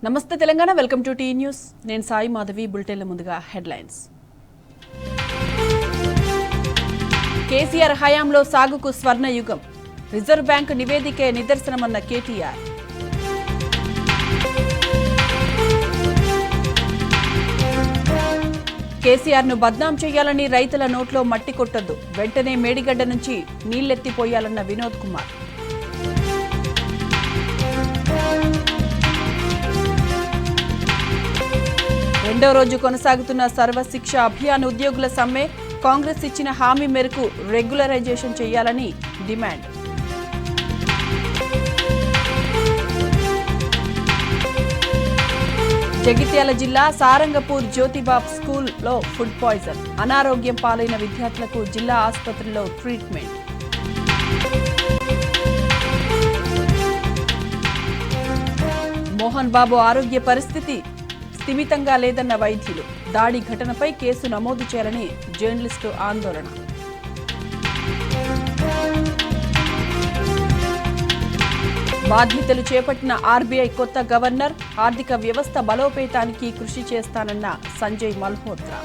నమస్తే Telangana, welcome to T news. నేను సాయి మాధవి. బులెటిన్ల ముందుగా హెడ్లైన్స్. కేసీఆర్ హయాంలో సాగుకు స్వర్ణయుగం, రిజర్వ్ బ్యాంకు నివేదికే నిదర్శనమన్న కేటీఆర్. కేసీఆర్ను బద్నాం చేయాలని రైతుల నోట్లో మట్టి కొట్టొద్దు, వెంటనే మేడిగడ్డ నుంచి నీళ్లెత్తిపోయాలన్న వినోద్ కుమార్. రెండో రోజు కొనసాగుతున్న సర్వశిక్ష అభియాన్ ఉద్యోగుల సమ్మె, కాంగ్రెస్ ఇచ్చిన హామీ మేరకు రెగ్యులరైజేషన్ చేయాలని డిమాండ్. జగిత్యాల జిల్లా సారంగపూర్ జ్యోతిబా స్కూల్లో ఫుడ్ పాయిజన్, అనారోగ్యం పాలైన విద్యార్థులకు జిల్లా ఆసుపత్రిలో ట్రీట్మెంట్. మోహన్ బాబు ఆరోగ్య పరిస్థితి స్థిమితంగా లేదన్న వైద్యులు, దాడి ఘటనపై కేసు నమోదు చేయాలని జర్నలిస్టు ఆందోళన. బాధ్యతలు చేపట్టిన ఆర్బీఐ కొత్త గవర్నర్, ఆర్థిక వ్యవస్థ బలోపేతానికి కృషి చేస్తానన్న సంజయ్ మల్హోత్రా.